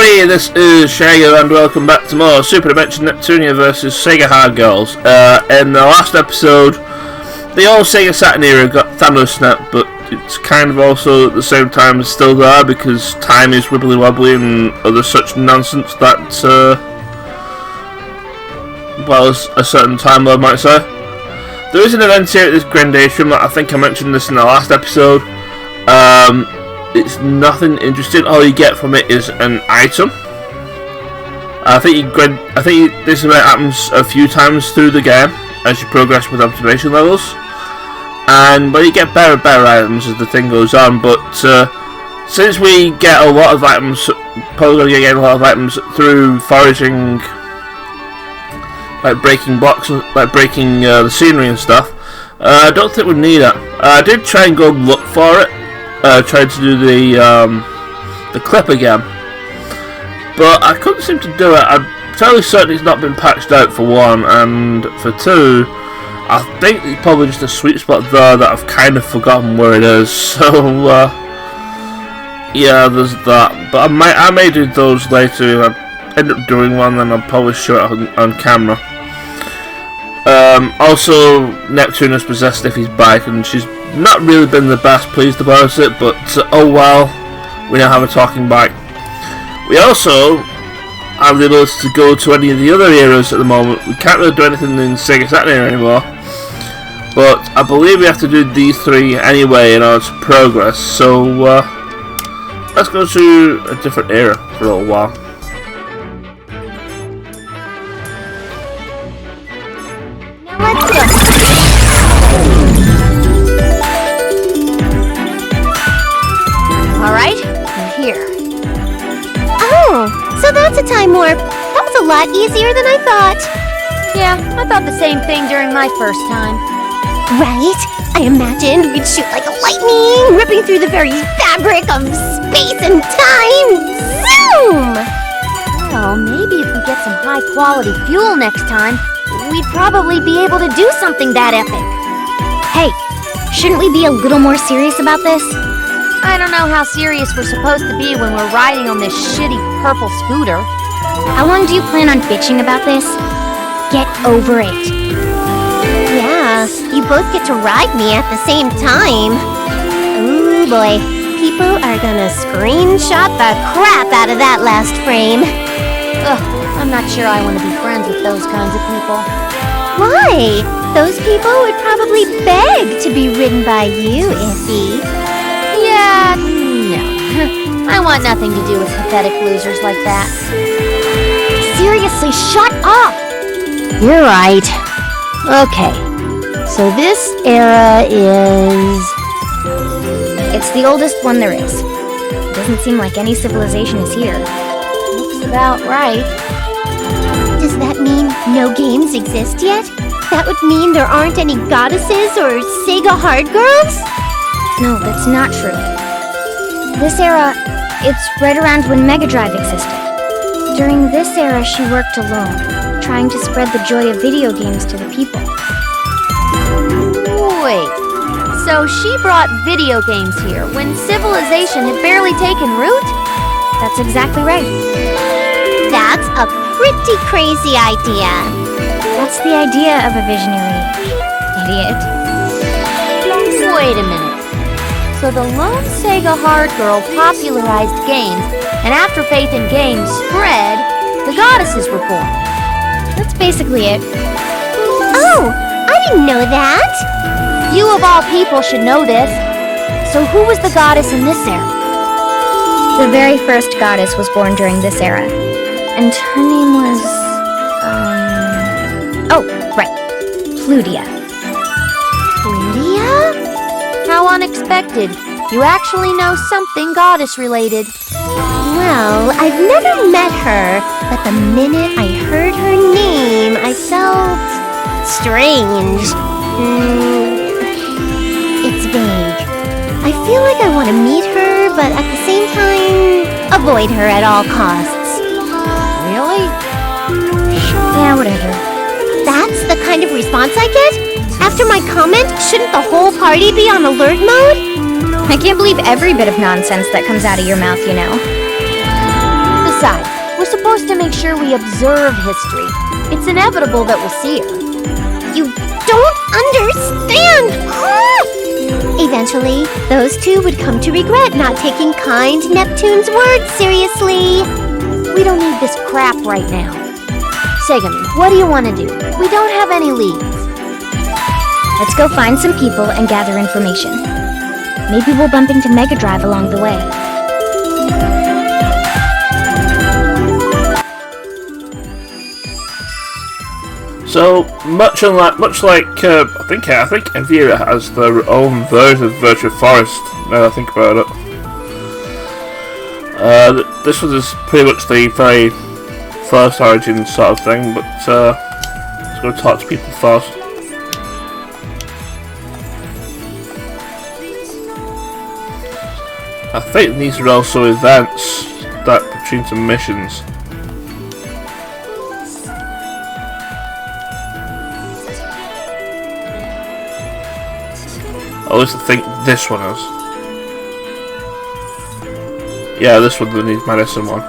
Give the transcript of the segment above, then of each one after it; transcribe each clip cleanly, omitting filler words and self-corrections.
everybody, this is Sega and welcome back to more Superdimension Neptune versus Sega Hard Girls. In the last episode, the old Sega Saturn era got Thanos snapped, but it's kind of also at the same time still there because time is wibbly wobbly and other such nonsense that, well, a certain time Lord might say. There is an event here at this Gradation that I think I mentioned this in the last episode. It's nothing interesting. All you get from it is an item. I think this event happens a few times through the game as you progress with observation levels, and you get better and better items as the thing goes on. But since we get a lot of items, probably going to get a lot of items through foraging, like breaking blocks, like breaking the scenery and stuff, I don't think we need it. I did try and go look for it. Tried to do the clip again, but I couldn't seem to do it. I'm fairly certain it's not been patched out for one, and for two, I think it's probably just a sweet spot there that I've kind of forgotten where it is. So yeah, there's that. But I may do those later. If I end up doing one, then I'll probably show it on camera. Also, Neptune has possessed Iffy's bike, and she's not really been the best pleased about it, but oh well, we now have a talking bike. We also have the ability to go to any of the other eras at the moment. We can't really do anything in Sega Saturn era anymore, but I believe we have to do these three anyway in order to progress, so let's go to a different era for a little while. Alright, we're here. Oh, so that's a time warp. That was a lot easier than I thought. Yeah, I thought the same thing during my first time. Right? I imagined we'd shoot like lightning, ripping through the very fabric of space and time. Zoom! Well, maybe if we get some high-quality fuel next time, we'd probably be able to do something that epic. Hey, shouldn't we be a little more serious about this? I don't know how serious we're supposed to be when we're riding on this shitty purple scooter. How long do you plan on bitching about this? Get over it. Yeah, you both get to ride me at the same time. Ooh boy, people are gonna screenshot the crap out of that last frame. Ugh, I'm not sure I want to be friends with those kinds of people. Why? Those people would probably beg to be ridden by you, Iffy. Yeah, no. I want nothing to do with pathetic losers like that. Seriously, shut up! You're right. Okay, so this era is... It's the oldest one there is. It doesn't seem like any civilization is here. Looks about right. Does that mean no games exist yet? That would mean there aren't any goddesses or Sega Hard Girls? No, that's not true. This era, it's right around when Mega Drive existed. During this era, she worked alone, trying to spread the joy of video games to the people. Wait, so she brought video games here when civilization had barely taken root? That's exactly right. That's a pretty crazy idea. That's the idea of a visionary, idiot. Wait a minute. So the lone Sega Hard Girl popularized games, and after faith in games spread, the goddesses were born. That's basically it. Oh, I didn't know that. You of all people should know this. So who was the goddess in this era? The very first goddess was born during this era, and her name was, oh, right, Plutia. Plutia? How unexpected. You actually know something goddess-related. Well, I've never met her, but the minute I heard her name, I felt strange. It's vague. I feel like I want to meet her, but at the same time, avoid her at all costs. Really? Yeah, whatever. That's the kind of response I get? After my comment, shouldn't the whole party be on alert mode? I can't believe every bit of nonsense that comes out of your mouth, you know. Besides, supposed to make sure we observe history. It's inevitable that we'll see her. You don't understand! Eventually, those two would come to regret not taking kind Neptune's words seriously. We don't need this crap right now. Segami, what do you want to do? We don't have any leads. Let's go find some people and gather information. Maybe we'll bump into Mega Drive along the way. So much like I think Evira has their own version of Virtual Forest. Now that I think about it, this one is pretty much the very first origin sort of thing. But let's go talk to people first. I think these are also events that between some missions. I always think this one is. Yeah, this one, the needs medicine one.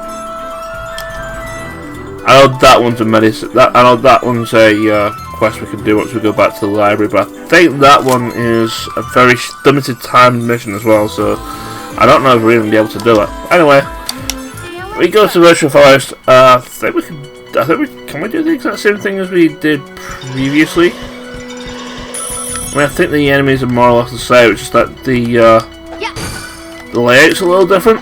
I know that one's a medicine. I know that one's a quest we can do once we go back to the library. But I think that one is a very limited time mission as well. So I don't know if we're even be able to do it. Anyway, we go to Virtual Forest. I think we can. Can we do the exact same thing as we did previously? I mean, I think the enemies are more or less the same. It's just that the layout's a little different.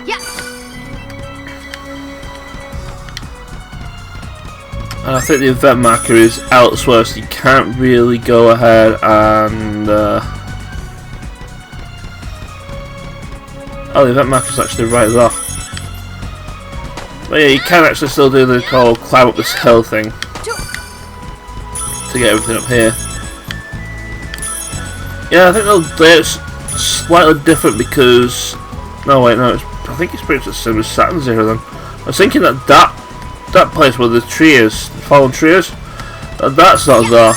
And I think the event marker is elsewhere, so you can't really go ahead and. Oh, the event marker's actually right there. But yeah, you can actually still do the whole climb up this hill thing to get everything up here. Yeah, I think the layout's slightly different because... No, wait, no, I think it's pretty much the same as Saturn Zero then. I was thinking that that place where the tree is, the fallen tree is, that's not there.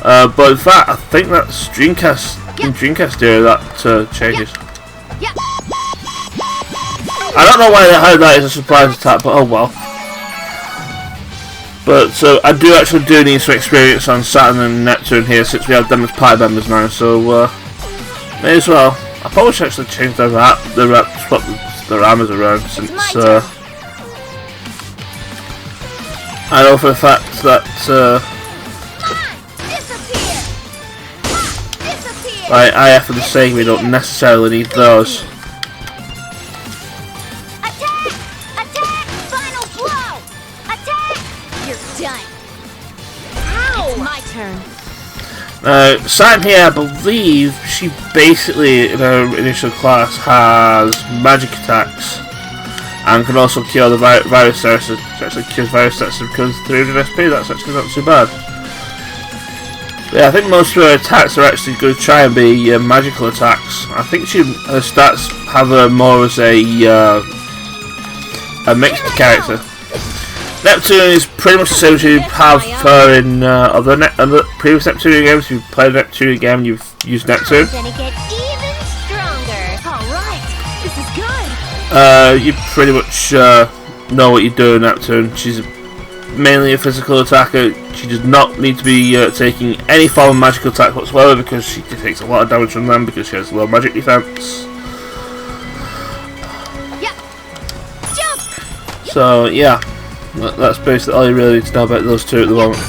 But in fact, I think that's Dreamcast, in Dreamcast era that changes. I don't know how that is a surprise attack, but oh well. But so I do need some experience on Saturn and Neptune here since we have them as party members now. So may as well. I probably should actually change swap the rammers around since I know for the fact that IF and the Sega we don't necessarily need those. Saturn here, I believe she basically in her initial class has magic attacks and can also cure the virus tests. She actually cures virus tests and kills 300 SP. That's actually not too bad. But yeah, I think most of her attacks are actually going to try and be magical attacks. I think her stats have her more as a mixed character. Neptune is pretty much the same as you have her in other previous Neptune games. If you've played a Neptune game, you've used Neptune. Gonna get even stronger. All right, this is good. You pretty much know what you do in Neptune. She's mainly a physical attacker. She does not need to be taking any form of magical attack whatsoever because she takes a lot of damage from them because she has low magic defense. Jump. So yeah. That's basically all you really need to know about those two at the moment.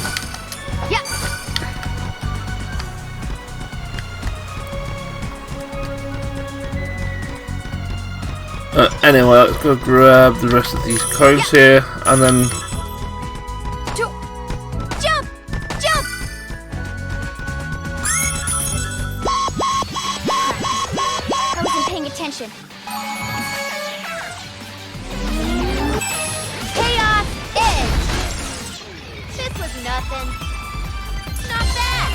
Anyway, let's go grab the rest of these coins here, and then... Jump! I wasn't paying attention. Nothing. Not bad.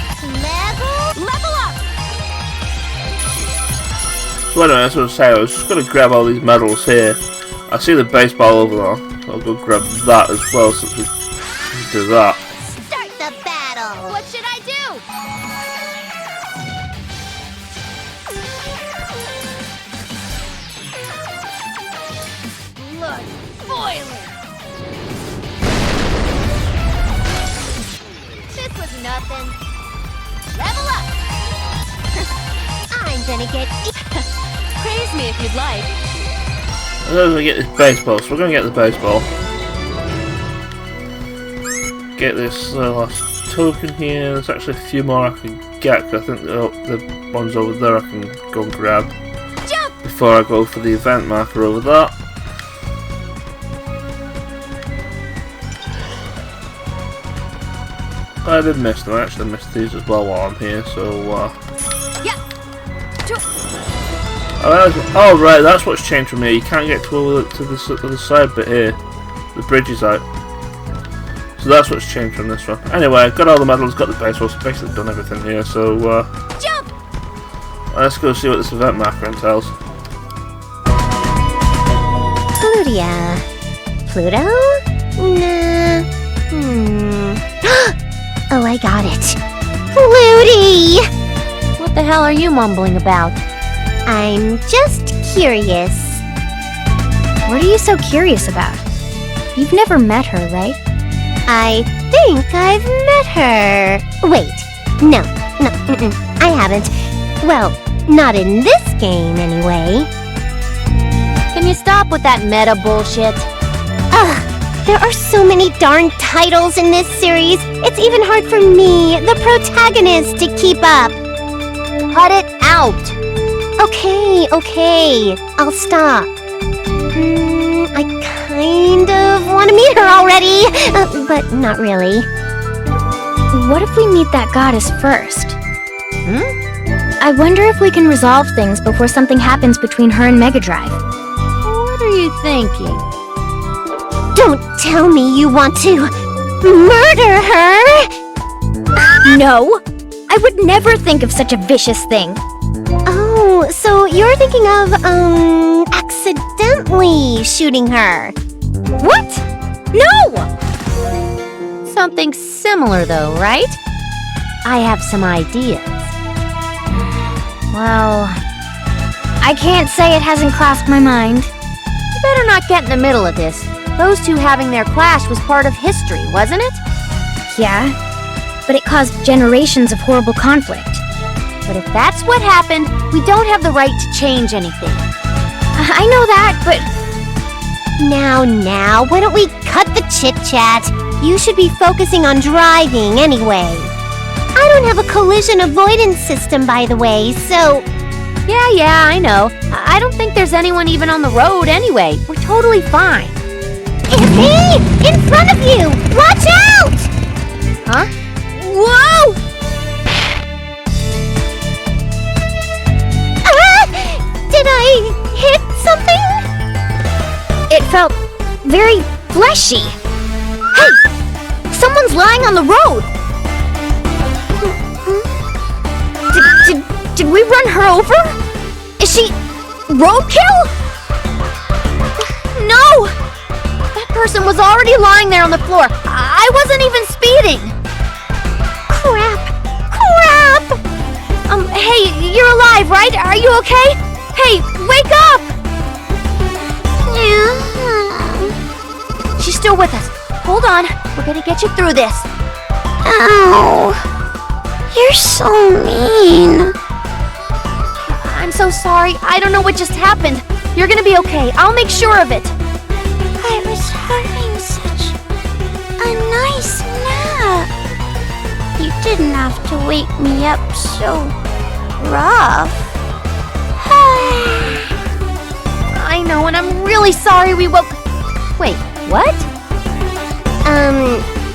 Level up. So anyway, as I was saying, I was just going to grab all these medals here. I see the baseball over there, so I'll go grab that as well since we do that. Start the battle. What should I do? Look, boiling! This was nothing. Level up! I'm gonna get... Praise me if you'd like. We're gonna get this baseball, so we're gonna get the baseball. Get this last token here. There's actually a few more I can get, 'cause I think the ones over there I can go and grab before I go for the event marker over there. I did miss them. I actually missed these as well while I'm here, so oh right, that's what's changed from here. You can't get to the other side bit here. The bridge is out. So that's what's changed from this one. Anyway, I've got all the medals, got the baseball, so basically done everything here, so let's go see what this event marker entails. Plutia. Pluto? Nah. Oh, I got it. Plutie! What the hell are you mumbling about? I'm just curious. What are you so curious about? You've never met her, right? I think I've met her. Wait, no, I haven't. Well, not in this game, anyway. Can you stop with that meta bullshit? Ugh, there are so many darn titles in this series. It's even hard for me, the protagonist, to keep up. Cut it out! Okay, I'll stop. I kind of want to meet her already, but not really. What if we meet that goddess first? I wonder if we can resolve things before something happens between her and Mega Drive. What are you thinking? Don't tell me you want to murder her! No! I would never think of such a vicious thing. Oh, so you're thinking of, accidentally shooting her. What? No! Something similar though, right? I have some ideas. Well, I can't say it hasn't crossed my mind. You better not get in the middle of this. Those two having their clash was part of history, wasn't it? Yeah, but it caused generations of horrible conflict. But if that's what happened, we don't have the right to change anything. I know that, but... Now, why don't we cut the chit-chat? You should be focusing on driving anyway. I don't have a collision avoidance system, by the way, so... Yeah, I know. I don't think there's anyone even on the road anyway. We're totally fine. Iffy! In front of you! Watch out! Huh? Whoa! Did I hit something? It felt very fleshy. Hey! Someone's lying on the road! Did we run her over? Is she roadkill? No! That person was already lying there on the floor. I wasn't even speeding. Crap! Hey, you're alive, right? Are you okay? Hey, wake up! She's still with us. Hold on. We're gonna get you through this. Ow! You're so mean. I'm so sorry. I don't know what just happened. You're gonna be okay. I'll make sure of it. I was having such a nice nap. You didn't have to wake me up so rough. I know, and I'm really sorry we woke... Wait, what?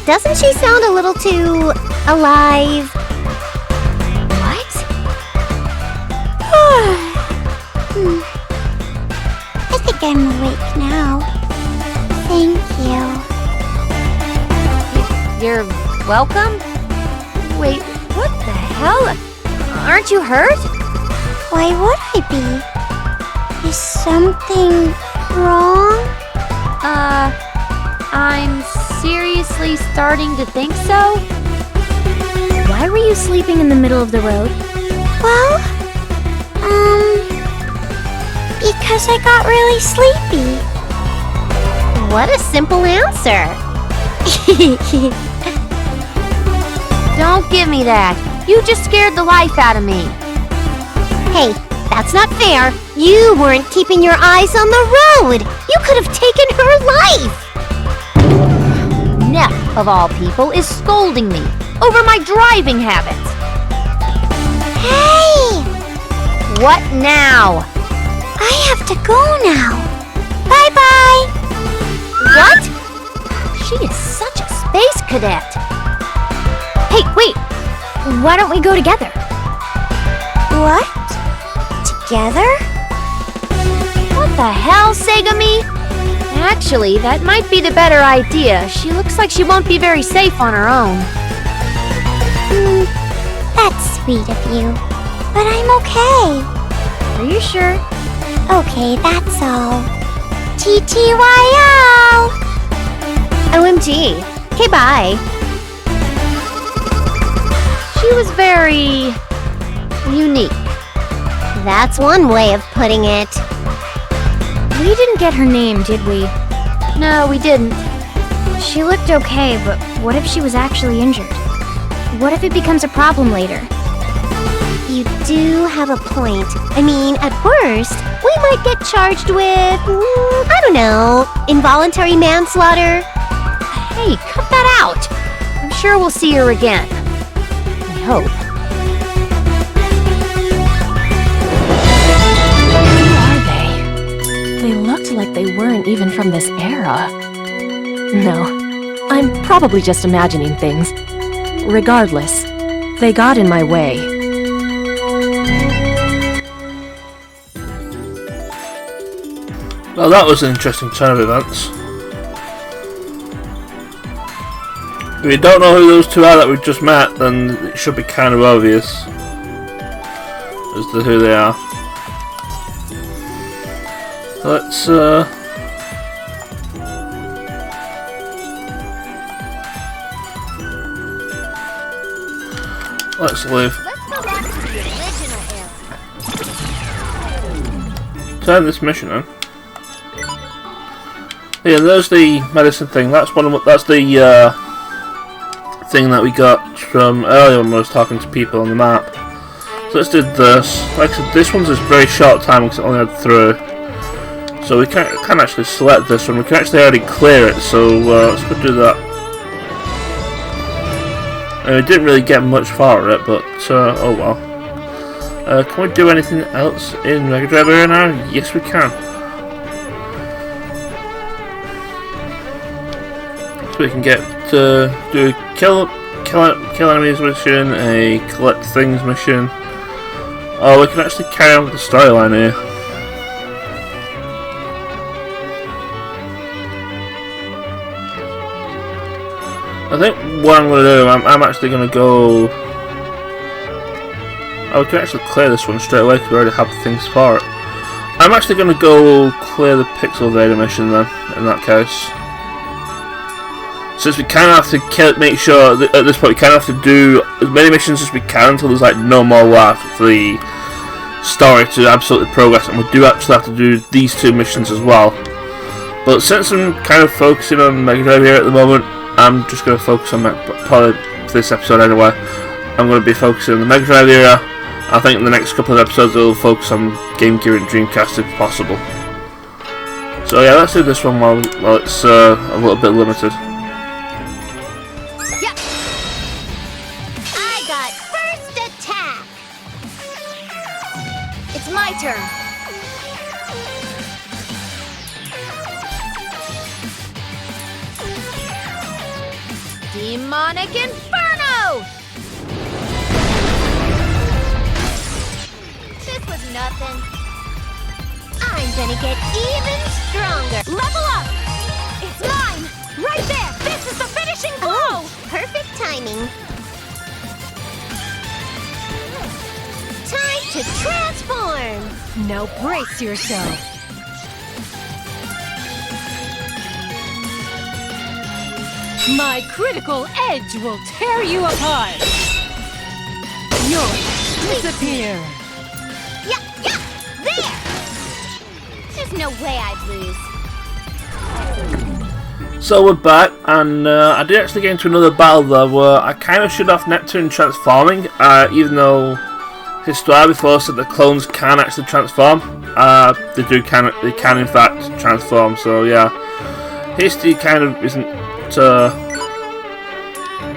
Doesn't she sound a little too alive? What? I think I'm awake now. Thank you. You're welcome? Wait, what the hell? Aren't you hurt? Why would I be? Is something wrong? I'm seriously starting to think so. Why were you sleeping in the middle of the road? Well, because I got really sleepy. What a simple answer. Don't give me that. You just scared the life out of me. Hey, that's not fair. You weren't keeping your eyes on the road. You could have taken her life. Neff, of all people, is scolding me over my driving habits. Hey! What now? I have to go now. Bye-bye. What? She is such a space cadet. Hey, wait! Why don't we go together? What? Together? What the hell, Segami? Actually, that might be the better idea. She looks like she won't be very safe on her own. That's sweet of you. But I'm okay. Are you sure? Okay, that's all. TTYL! OMG. Okay, bye. She was very unique. That's one way of putting it. We didn't get her name, did we? No, we didn't. She looked okay, but what if she was actually injured? What if it becomes a problem later? You do have a point. I mean, at worst, we might get charged with, I don't know, involuntary manslaughter. Hey, cut that out. I'm sure we'll see her again. I hope. They looked like they weren't even from this era. No, I'm probably just imagining things. Regardless, they got in my way. Well, that was an interesting turn of events. If you don't know who those two are that we've just met, then it should be kind of obvious as to who they are. Let's leave. Let's go back to the original era. Turn this mission on. Yeah, there's the medicine thing. That's one of that's the thing that we got from earlier when I was talking to people on the map. So let's do this. Like I said, this one's a very short time because it only had 3. So we can actually select this one. We can actually already clear it. So let's go do that. And we didn't really get much for it, but oh well. Can we do anything else in Mega Drive area now? Yes, we can. So we can get to do a kill enemies mission, a collect things mission. Oh, we can actually carry on with the storyline here. I think what I'm going to do, I'm actually going to go... Oh, we can actually clear this one straight away because we already have things for it. I'm actually going to go clear the Pixel Vader mission then, in that case. Since we kind of have to make sure that at this point we kind of have to do as many missions as we can until there's like no more left for the story to absolutely progress, and we do actually have to do these 2 missions as well. But since I'm kind of focusing on Mega Drive here at the moment, I'm just going to focus on probably for this episode anyway. I'm going to be focusing on the Mega Drive era. I think in the next couple of episodes we'll focus on Game Gear and Dreamcast if possible. So yeah, let's do this one while it's a little bit limited. I got first attack. It's my turn. Demonic Inferno! This was nothing. I'm gonna get even stronger. Level up! It's mine! Right there! This is the finishing blow! Perfect timing. Time to transform. Now brace yourself. My critical edge will tear you apart. Yours disappear. Yeah, there! There's no way I'd lose. So we're back, and I did actually get into another battle there where I kind of shut off Neptune transforming, even though his story before said that clones can actually transform. They can in fact transform, so yeah. Hasty kind of isn't,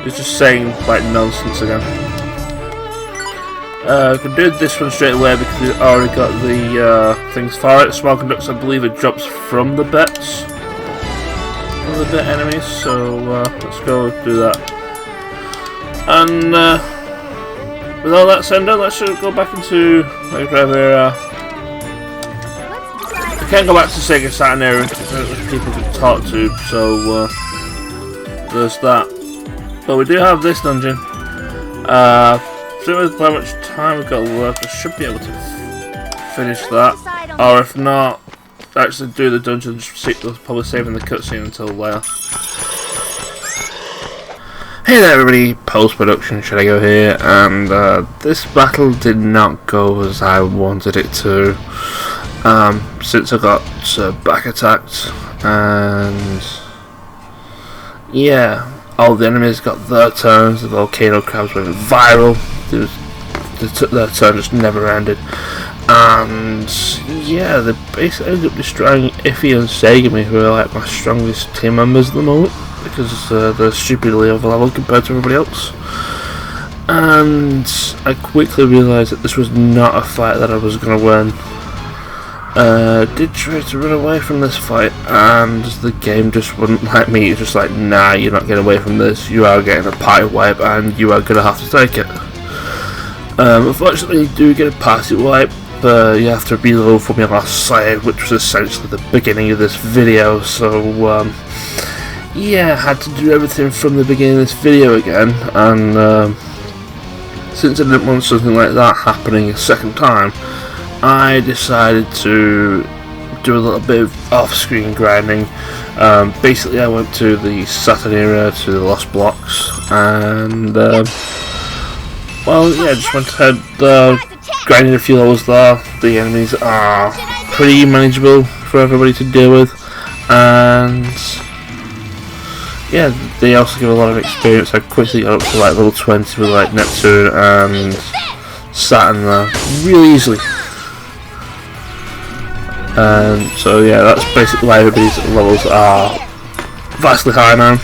he's just saying like nonsense again. We can do this one straight away because we've already got the things for it. Small conductor, I believe it drops from the bits. The bit enemies, so let's go do that. And with all that said, let's go back into Mega Drive era. We can't go back to Sega Saturn era because people can talk to, so there's that. But we do have this dungeon. Seeing with how much time we've got left, I should be able to finish that. Or if not, actually do the dungeons, probably saving the cutscene until later. Hey there everybody, post-production should I go here, and this battle did not go as I wanted it to, since I got back attacked, and yeah, all the enemies got their turns. The volcano crabs went viral, their turn just never ended. And yeah, they basically ended up destroying Iffy and Segami, who are like my strongest team members at the moment, because they're stupidly overleveled compared to everybody else. And I quickly realised that this was not a fight that I was going to win. Did try to run away from this fight, and the game just wouldn't let me. It's just like, nah, you're not getting away from this, you are getting a party wipe and you are going to have to take it. Unfortunately you do get a party wipe. You have to reload from your last save, which was essentially the beginning of this video, so yeah, I had to do everything from the beginning of this video again, and since I didn't want something like that happening a second time, I decided to do a little bit of off-screen grinding. Basically I went to the Saturn era, to the Lost Blocks, and well yeah, just went ahead, grinding a few levels there. The enemies are pretty manageable for everybody to deal with, and yeah, they also give a lot of experience. I quickly got up to like level 20 with like Neptune and Saturn there really easily. And so yeah, that's basically why everybody's levels are vastly high now.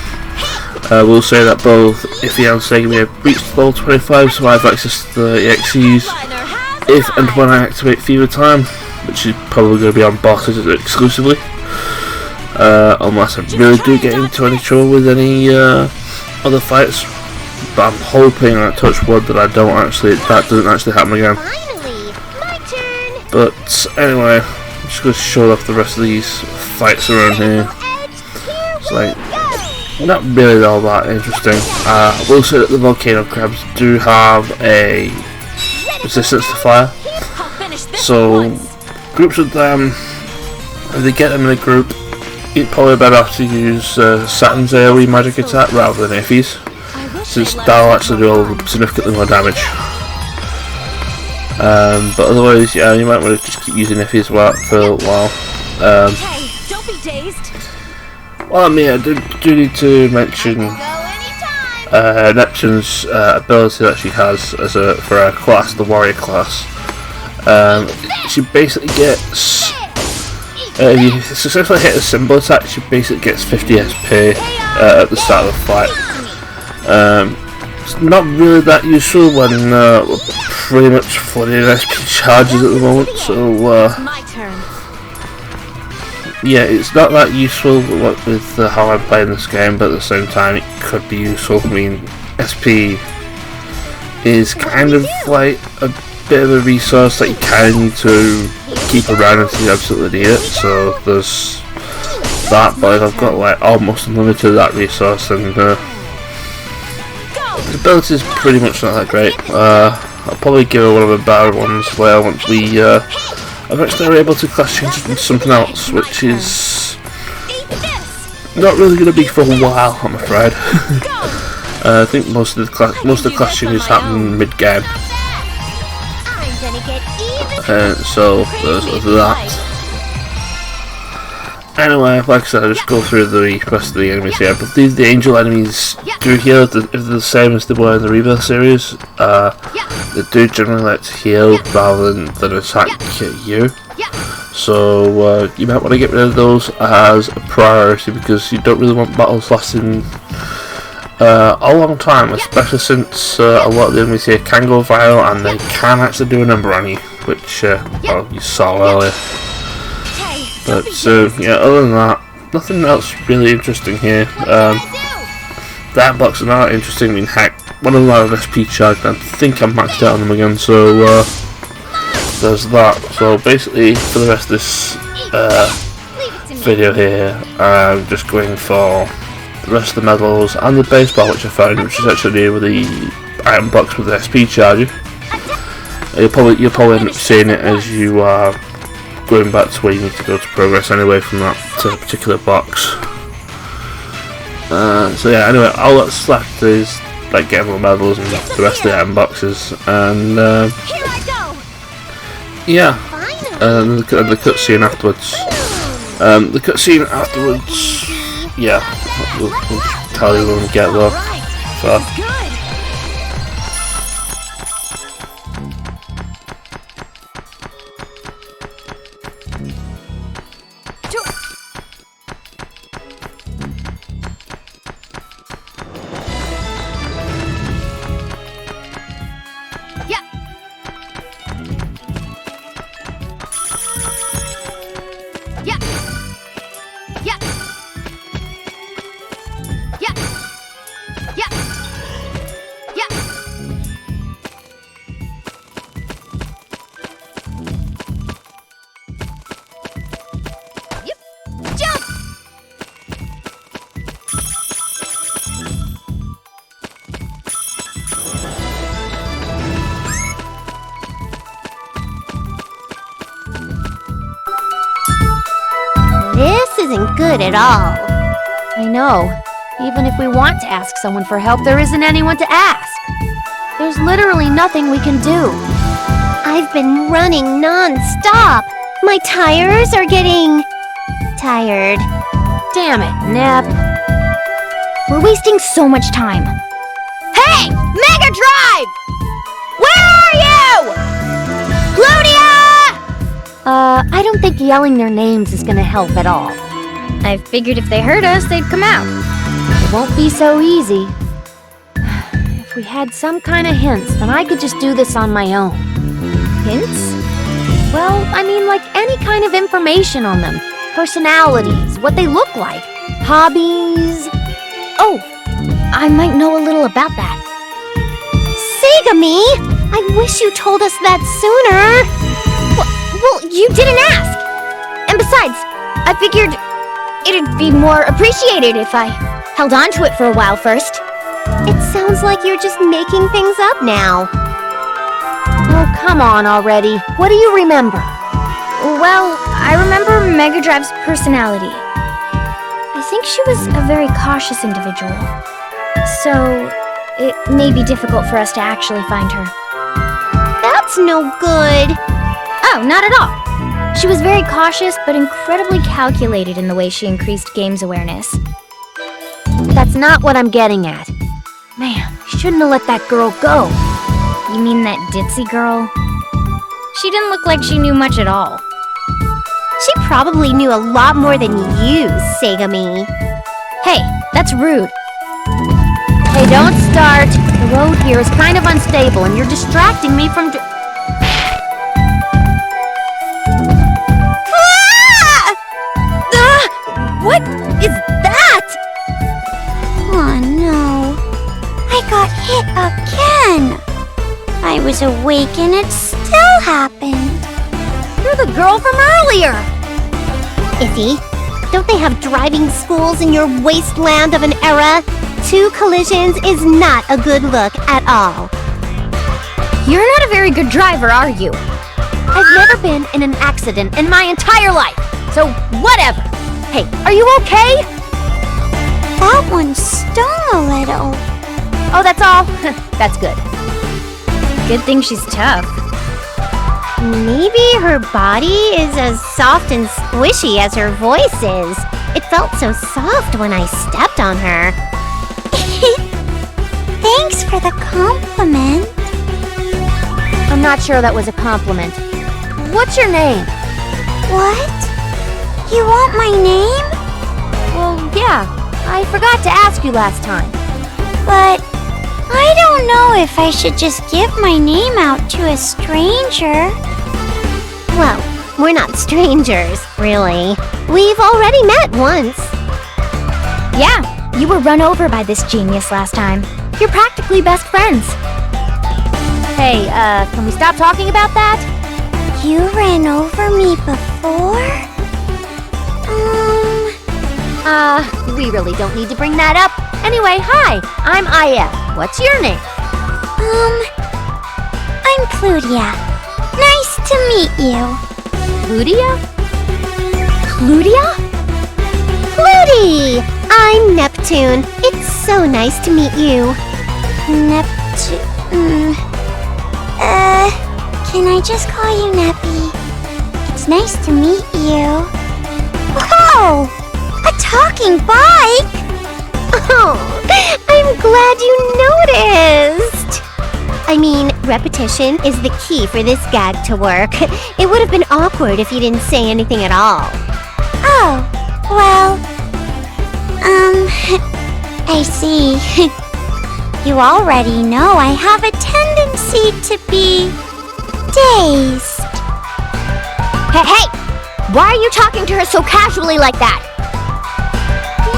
We'll say that both Iffy and Segami have reached level 25, so I have access to the EXEs if and when I activate Fever Time, which is probably going to be on bosses exclusively, unless I really do get into any trouble with any other fights. But I'm hoping, I touch wood, that that doesn't actually happen again. But anyway, I'm just going to show off the rest of these fights around here. It's like not really all that interesting. I will say that the volcano crabs do have a resistance to fire, so groups of them, if they get them in a group, it's probably better off to use Saturn's AoE magic attack rather than Iffy's, since that'll actually do significantly more damage. But otherwise, yeah, you might want to just keep using Iffy's for a while. Hey, don't be dazed. Well, I mean, I do need to mention Neptune's ability that she has for her class, the warrior class. She basically gets, if you successfully hit a symbol attack, she basically gets 50 SP at the start of the fight. It's not really that useful when we're pretty much flooded in SP charges at the moment, so yeah, it's not that useful with how I'm playing this game, but at the same time it could be useful. I mean, SP is kind of like a bit of a resource that you kind of need to keep around until you absolutely need it, so there's that, but I've got like almost unlimited of that resource, and the ability is pretty much not that great. I'll probably give her one of the better ones where once we eventually are able to class change into something else, which is not really going to be for a while, I'm afraid. I think most of the class changes happen mid-game. So there's that. Anyway, like I said, I'll just go through the rest of the enemies here. But the angel enemies do heal if they're the same as they were in the Rebirth series. They do generally like to heal rather than attack you. So you might want to get rid of those as a priority, because you don't really want battles lasting a long time, especially since a lot of the enemies here can go viral and they can actually do a number on you, which well, you saw earlier. But yeah, other than that, nothing else really interesting here. The Ant-Blocks are not interesting. I mean, heck, one of them have SP charge, and I think I'm maxed out on them again, so there's that. So basically, for the rest of this video here, I'm just going for the rest of the medals and the baseball, which I found, which is actually near with the item box with the SP charger. You'll probably end up seeing it as you are going back to where you need to go to progress anyway from that particular box. So yeah, anyway, all that's left is like getting the medals and the rest of the item boxes, and yeah, and the cutscene afterwards. The cutscene afterwards, yeah, we'll just tell you when we get there. So. This isn't good at all. I know. Even if we want to ask someone for help, there isn't anyone to ask. There's literally nothing we can do. I've been running non-stop. My tires are getting tired. Damn it, Nep. We're wasting so much time. Hey! Mega Drive! Where are you? Plutia! I don't think yelling their names is gonna help at all. I figured if they heard us, they'd come out. It won't be so easy. If we had some kind of hints, then I could just do this on my own. Hints? Well, I mean like any kind of information on them. Personalities, what they look like, hobbies. Oh, I might know a little about that. Segami! I wish you told us that sooner. Well, you didn't ask. And besides, I figured it'd be more appreciated if I held on to it for a while first. It sounds like you're just making things up now. Oh, come on already. What do you remember? Well, I remember Mega Drive's personality. I think she was a very cautious individual. So, it may be difficult for us to actually find her. That's no good. Oh, not at all. She was very cautious, but incredibly calculated in the way she increased game's awareness. That's not what I'm getting at. Man, shouldn't have let that girl go. You mean that ditzy girl? She didn't look like she knew much at all. She probably knew a lot more than you, Segami. Hey, that's rude. Hey, don't start. The road here is kind of unstable, and you're distracting me from... What is that? Oh no. I got hit again. I was awake and it still happened. You're the girl from earlier. Iffy, don't they have driving schools in your wasteland of an era? 2 collisions is not a good look at all. You're not a very good driver, are you? I've never been in an accident in my entire life, so whatever. Hey, are you okay? That one stung a little. Oh, that's all? That's good. Good thing she's tough. Maybe her body is as soft and squishy as her voice is. It felt so soft when I stepped on her. Thanks for the compliment. I'm not sure that was a compliment. What's your name? What? You want my name? Well, yeah. I forgot to ask you last time. But I don't know if I should just give my name out to a stranger. Well, we're not strangers, really. We've already met once. Yeah, you were run over by this genius last time. You're practically best friends. Hey, can we stop talking about that? You ran over me before? We really don't need to bring that up. Anyway, hi, I'm If. What's your name? I'm Plutia. Nice to meet you. Plutia? Plutia? Plutie! I'm Neptune. It's so nice to meet you. Neptune. Can I just call you Neppy? It's nice to meet you. Whoa! A talking bike? Oh, I'm glad you noticed. I mean, repetition is the key for this gag to work. It would have been awkward if you didn't say anything at all. Oh, well, I see. You already know I have a tendency to be dazed. Hey! Why are you talking to her so casually like that?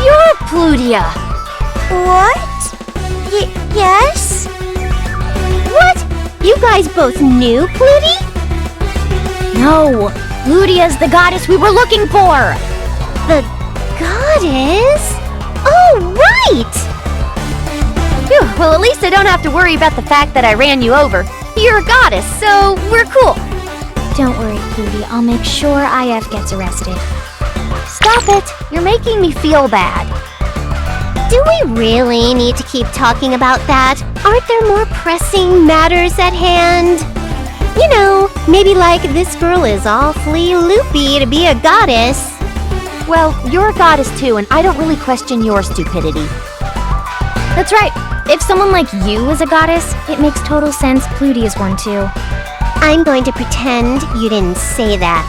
You're Plutia. What? Yes? What? You guys both knew Plutie? No, Plutia's the goddess we were looking for. The goddess? Oh, right! Phew, well, at least I don't have to worry about the fact that I ran you over. You're a goddess, so we're cool. Don't worry, Plutie. I'll make sure IF gets arrested. Stop it. You're making me feel bad. Do we really need to keep talking about that? Aren't there more pressing matters at hand? You know, maybe like this girl is awfully loopy to be a goddess. Well, you're a goddess too, and I don't really question your stupidity. That's right. If someone like you is a goddess, it makes total sense Plutie is one too. I'm going to pretend you didn't say that.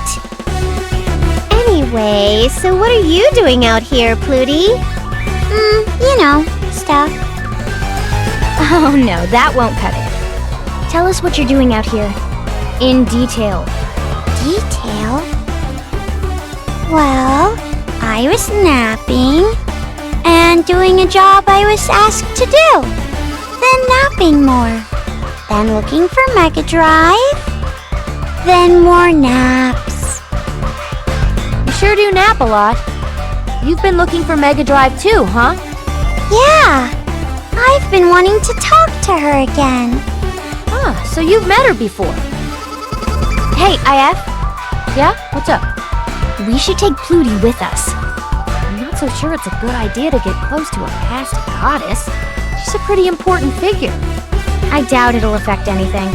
Anyway, so what are you doing out here, Plutie? You know, stuff. Oh no, that won't cut it. Tell us what you're doing out here. In detail. Detail? Well, I was napping and doing a job I was asked to do. Then napping more. Then looking for Mega Drive. Then more naps. You sure do nap a lot. You've been looking for Mega Drive too, huh? Yeah, I've been wanting to talk to her again. Ah, so you've met her before. Hey, IF, Yeah? What's up? we should take Plutie with us. I'm not so sure it's a good idea to get close to a past goddess. She's a pretty important figure. I doubt it'll affect anything.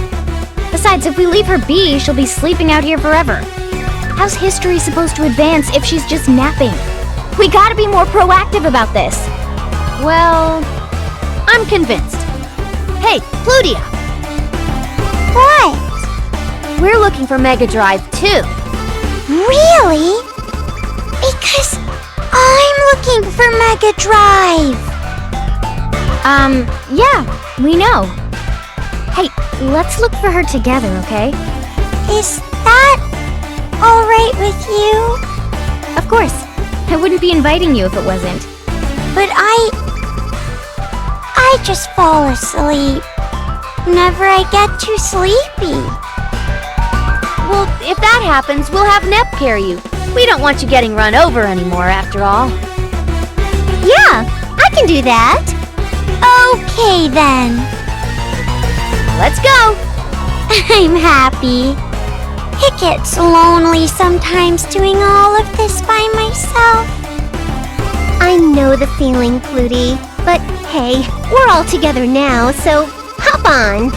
Besides, if we leave her be, she'll be sleeping out here forever. How's history supposed to advance if she's just napping? We gotta be more proactive about this. Well, I'm convinced. Hey, Plutia! What? We're looking for Mega Drive too. Really? Because I'm looking for Mega Drive. Yeah, we know. Hey, let's look for her together, okay? Is that all right with you? Of course. I wouldn't be inviting you if it wasn't. But I just fall asleep whenever I get too sleepy. Well, if that happens, we'll have Nep carry you. We don't want you getting run over anymore, after all. Yeah, I can do that. Okay then. Let's go! I'm happy. It gets lonely sometimes doing all of this by myself. I know the feeling, Plutie. But hey, we're all together now, so hop on.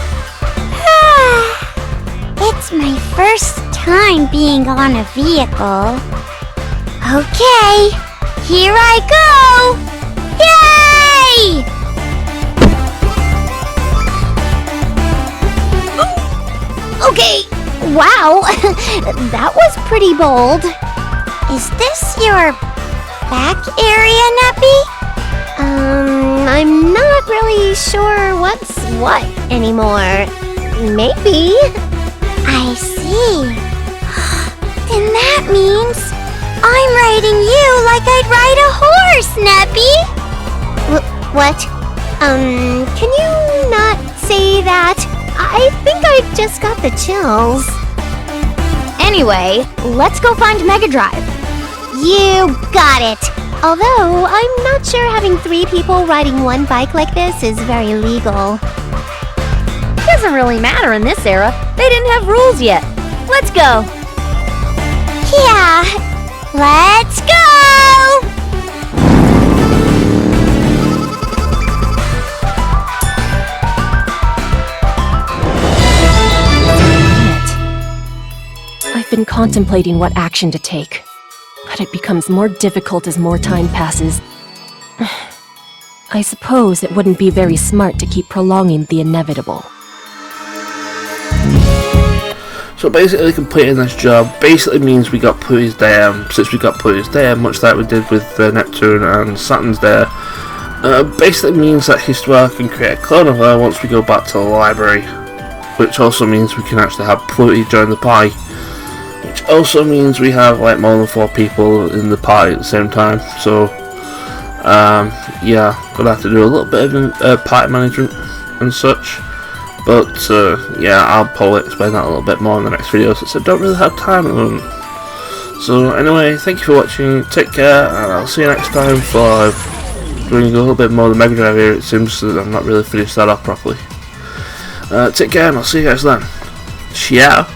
It's my first time being on a vehicle. Okay, here I go! Yay! Okay, wow, that was pretty bold. Is this your back area, Neppy? I'm not really sure what's what anymore. Maybe. I see. Then that means I'm riding you like I'd ride a horse, Neppy. What? Can you not say that? I think I just got the chills. Anyway, let's go find Mega Drive. You got it. Although, I'm not sure having 3 people riding one bike like this is very legal. Doesn't really matter in this era. They didn't have rules yet. Let's go. Yeah, let's go! I've been contemplating what action to take, but it becomes more difficult as more time passes. I suppose it wouldn't be very smart to keep prolonging the inevitable. So basically completing this job basically means we got Plutia's there. Since we got Plutia's there, much like we did with Neptune and Saturn's there, basically means that Histoire can create a clone of her once we go back to the library. Which also means we can actually have Plutia join the party. Which also means we have like more than 4 people in the party at the same time. So yeah, gonna have to do a little bit of party management and such. But yeah, I'll probably explain that a little bit more in the next video since I don't really have time at the moment. So anyway, thank you for watching, take care, and I'll see you next time for doing a little bit more of the Mega Drive here. It seems that I've not really finished that up properly. Take care and I'll see you guys then. Ciao!